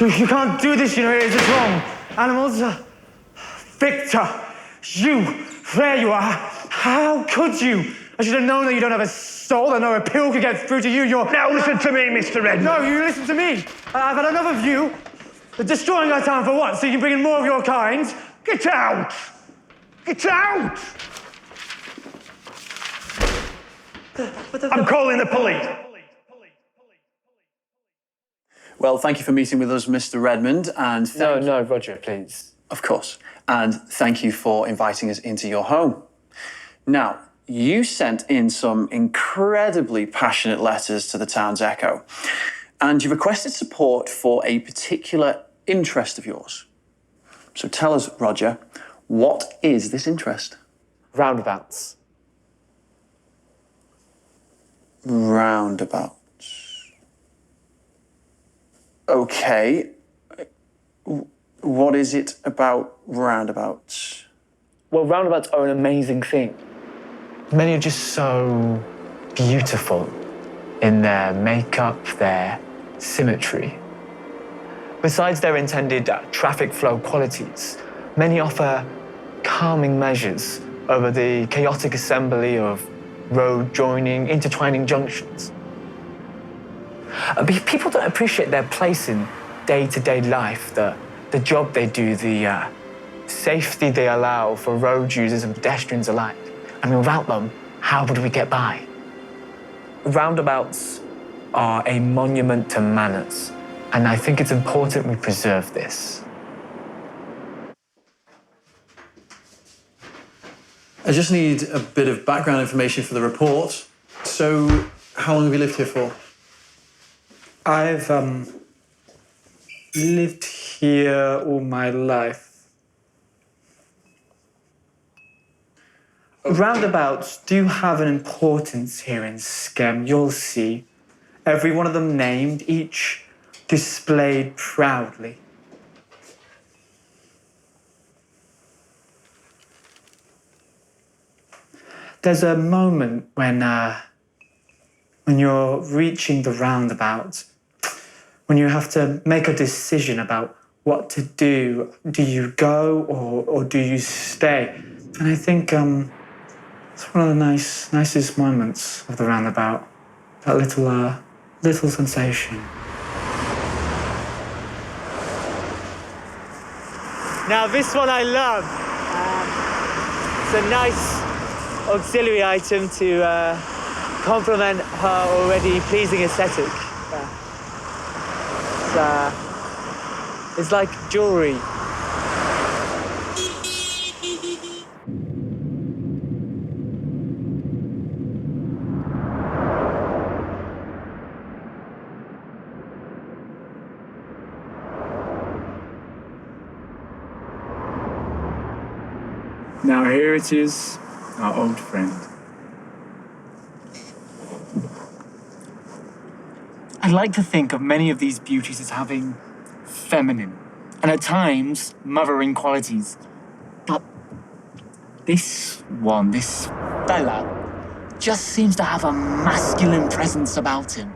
You can't do this, you know, it's just wrong. Animals, Victor, you, there you are. How could you? I should have known that you don't have a soul, that no appeal could get through to you. Now listen to me, Mr. Redmond. No, you listen to me. I've had enough of you. Destroying our town for what? So you can bring in more of your kind? Get out! Get out! I'm calling the police. Well, thank you for meeting with us, Mr. Redmond, and No, Roger, please. Of course. And thank you for inviting us into your home. Now, you sent in some incredibly passionate letters to the town's Echo, and you requested support for a particular interest of yours. So tell us, Roger, what is this interest? Roundabouts. Roundabouts. Okay. What is it about roundabouts? Well, roundabouts are an amazing thing. Many are just so beautiful in their makeup, their symmetry. Besides their intended traffic flow qualities, many offer calming measures over the chaotic assembly of road joining, intertwining junctions. People don't appreciate their place in day-to-day life, the job they do, the safety they allow for road users and pedestrians alike. I mean, without them, how would we get by? Roundabouts are a monument to manners, and I think it's important we preserve this. I just need a bit of background information for the report. So, how long have you lived here for? I've lived here all my life. Roundabouts do have an importance here in Skem, you'll see. Every one of them named, each displayed proudly. There's a moment when you're reaching the roundabout, when you have to make a decision about what to do. Do you go or do you stay? And I think it's one of the nicest moments of the roundabout. That little sensation. Now this one I love. It's a nice auxiliary item to complement her already pleasing aesthetic. It's like jewelry. Now here it is, our old friend. I like to think of many of these beauties as having feminine and at times mothering qualities. But this one, this fella, just seems to have a masculine presence about him.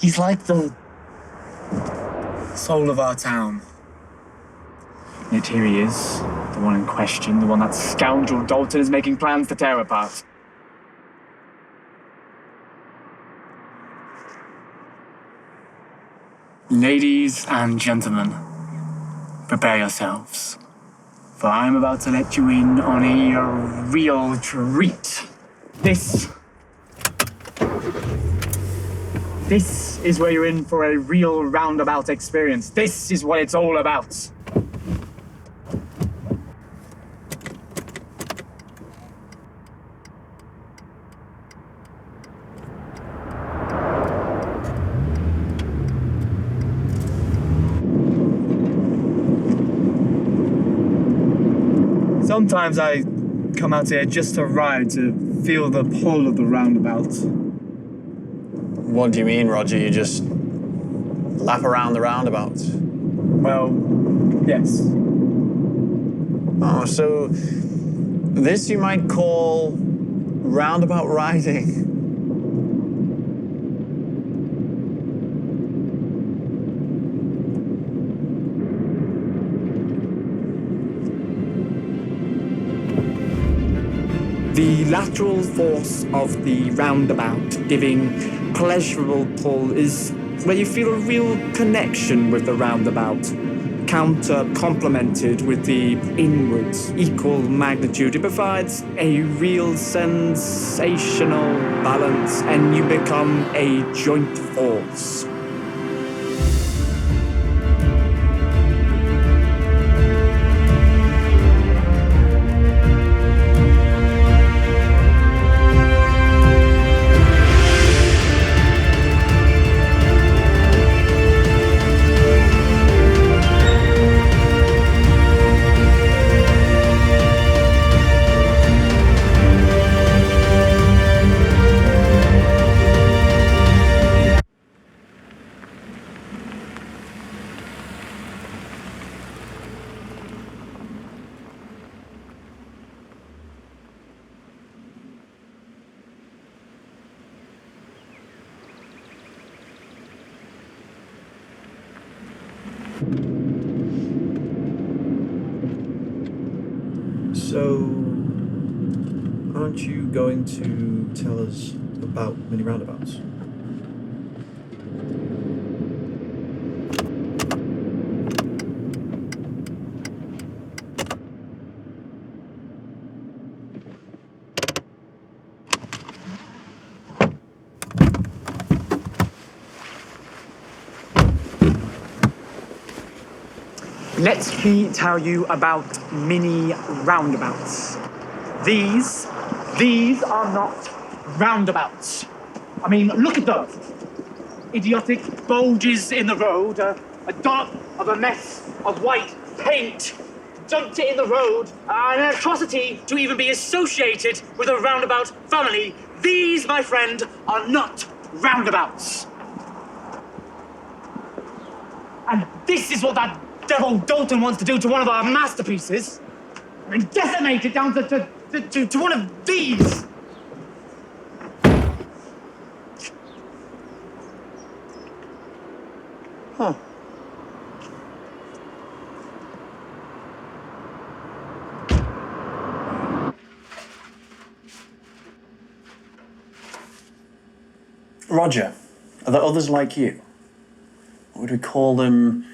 He's like the soul of our town. Yet here he is, the one in question, the one that scoundrel Dalton is making plans to tear apart. Ladies and gentlemen, prepare yourselves, for I'm about to let you in on a real treat. This is where you're in for a real roundabout experience. This is what it's all about. Sometimes I come out here just to ride, to feel the pull of the roundabout. What do you mean, Roger? You just lap around the roundabout? Well, yes. Oh, so this you might call roundabout riding. The lateral force of the roundabout giving pleasurable pull is where you feel a real connection with the roundabout, counter-complemented with the inward equal magnitude. It provides a real sensational balance, and you become a joint force. So, aren't you going to tell us about many roundabouts? Let me tell you about mini roundabouts. These are not roundabouts. I mean, look at those. Idiotic bulges in the road, a dot of a mess of white paint dumped in the road, an atrocity to even be associated with a roundabout family. These, my friend, are not roundabouts. And this is what that devil Dalton wants to do to one of our masterpieces. I mean, decimate it down to one of these. Huh. Roger, are there others like you? What would we call them?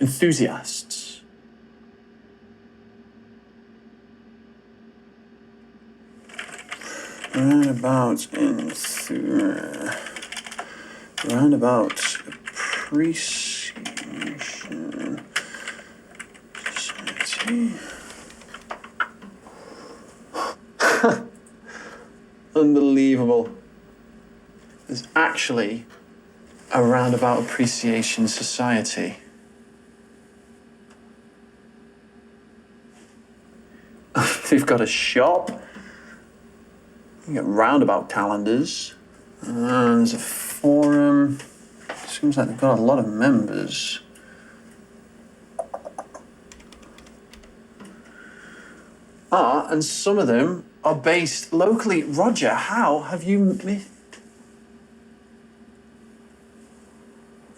Enthusiasts? Roundabout appreciation society. Unbelievable. There's actually a roundabout appreciation society. They've got a shop. You get roundabout calendars. There's a forum. Seems like they've got a lot of members. And some of them are based locally. Roger, how have you...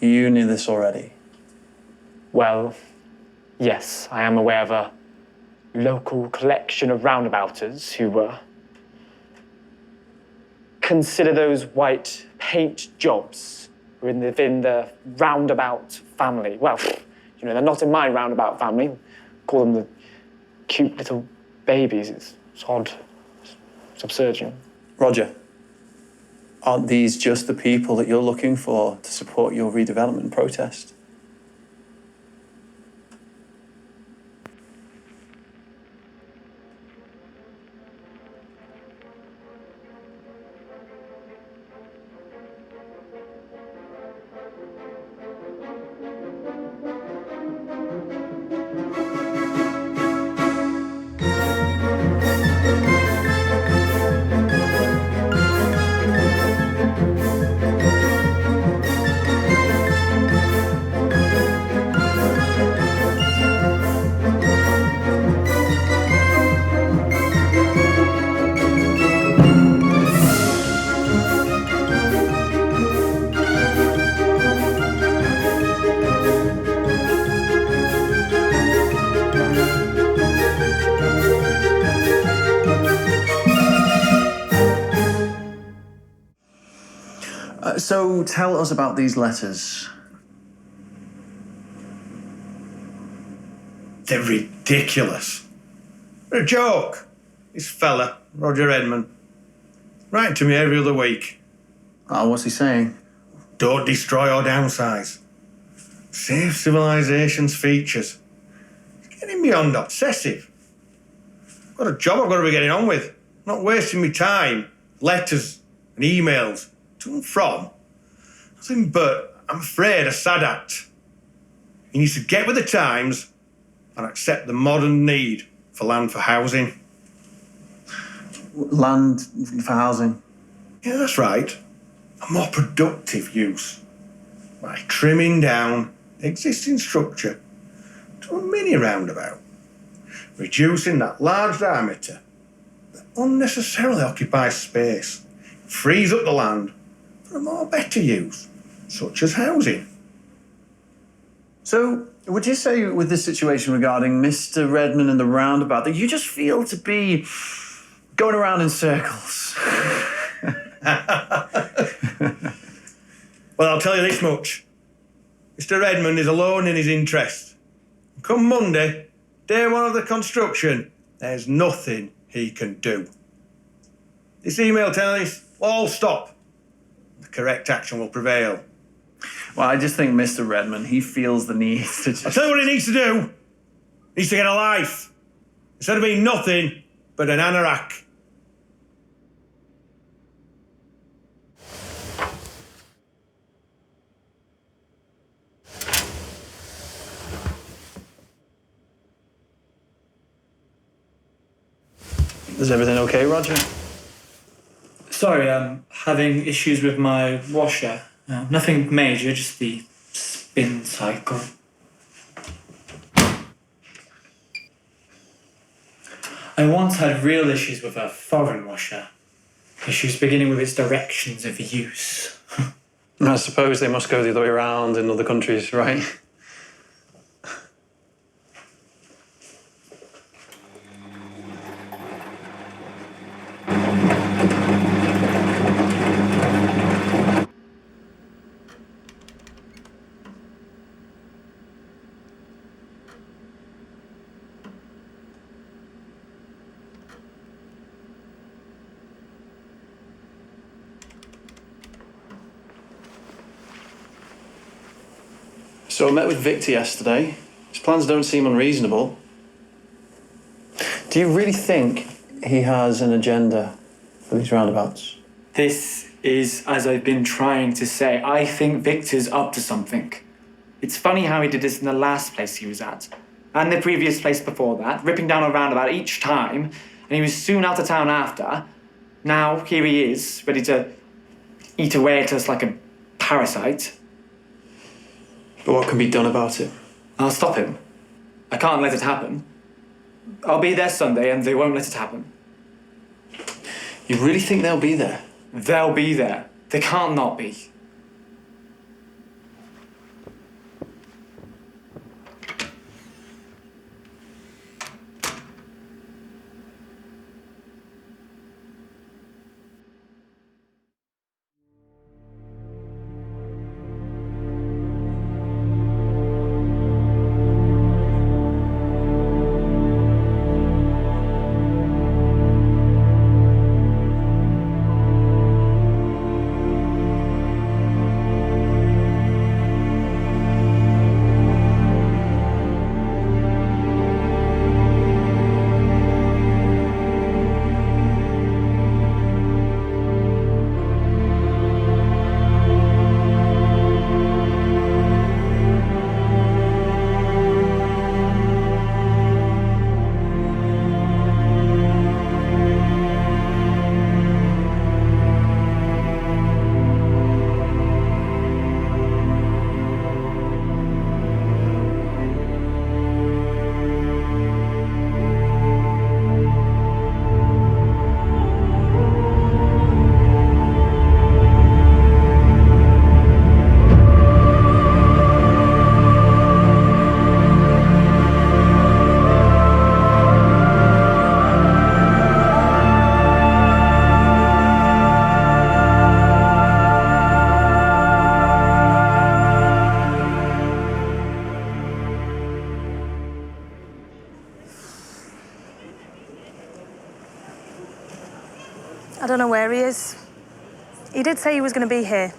You knew this already? Well, yes, I am aware of a local collection of roundabouters who consider those white paint jobs within the roundabout family. Well, you know, they're not in my roundabout family. Call them the cute little babies. It's odd. It's absurd, you know. Roger, aren't these just the people that you're looking for to support your redevelopment protest? So tell us about these letters. They're ridiculous. They're a joke. This fella, Roger Edmond, writing to me every other week. Oh, what's he saying? Don't destroy or downsize. Save civilization's features. It's getting beyond obsessive. I've got a job I've got to be getting on with. I'm not wasting my time. Letters and emails to and from. Nothing but, I'm afraid, a sad act. He needs to get with the times and accept the modern need for land for housing. Land for housing? Yeah, that's right. A more productive use. By trimming down the existing structure to a mini roundabout. Reducing that large diameter that unnecessarily occupies space. Frees up the land for a more better use, such as housing. So, would you say with this situation regarding Mr. Redmond and the roundabout that you just feel to be going around in circles? Well, I'll tell you this much. Mr. Redmond is alone in his interest. Come Monday, day one of the construction, there's nothing he can do. This email telling us will all stop. The correct action will prevail. Well, I just think Mr. Redmond, he feels the need to just... I'll tell you what he needs to do. He needs to get a life. Instead of being nothing but an Anorak. Is everything okay, Roger? Sorry, I'm having issues with my washer. Nothing major, just the spin cycle. I once had real issues with a foreign washer. Issues beginning with its directions of use. I suppose they must go the other way around in other countries, right? So I met with Victor yesterday. His plans don't seem unreasonable. Do you really think he has an agenda for these roundabouts? This is, as I've been trying to say, I think Victor's up to something. It's funny how he did this in the last place he was at, and the previous place before that, ripping down a roundabout each time, and he was soon out of town after. Now, here he is, ready to eat away at us like a parasite. But what can be done about it? I'll stop him. I can't let it happen. I'll be there Sunday and they won't let it happen. You really think they'll be there? They'll be there. They can't not be. don't know where he is. He did say he was going to be here.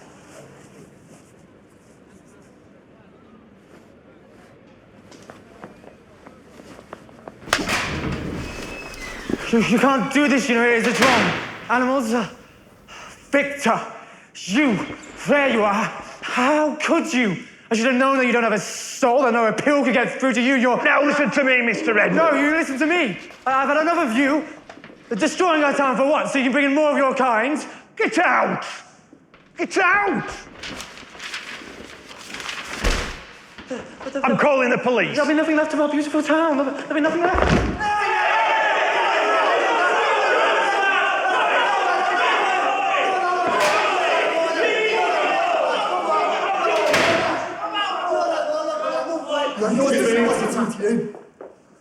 You can't do this, you know, it's wrong. Animals. Victor, you, there you are. How could you? I should have known that you don't have a soul, that no appeal could get through to you. You're... Now listen to me, Mr. Edward. No, you listen to me. I've had enough of you. Destroying our town for what? So you can bring in more of your kind? Get out! Get out! I'm calling the police. There'll be nothing left of our beautiful town. There'll be nothing left.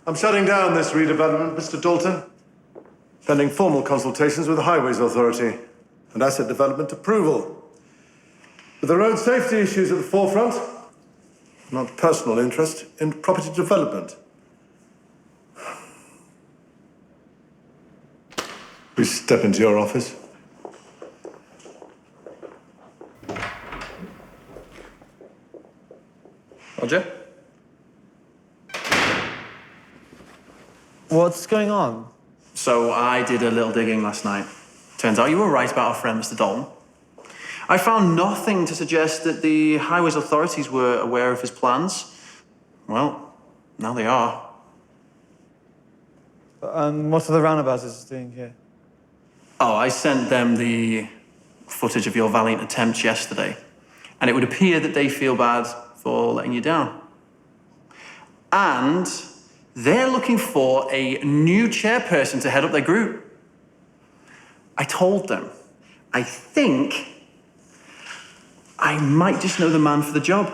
I'm shutting down this redevelopment, Mr. Dalton, pending formal consultations with the Highways Authority and asset development approval. With the road safety issues at the forefront, not personal interest in property development. Please step into your office. Roger? What's going on? So I did a little digging last night. Turns out you were right about our friend Mr. Dalton. I found nothing to suggest that the Highways authorities were aware of his plans. Well, now they are. What are the roundabouts doing here? Oh, I sent them the footage of your valiant attempts yesterday, and it would appear that they feel bad for letting you down. And they're looking for a new chairperson to head up their group. I told them, I think I might just know the man for the job.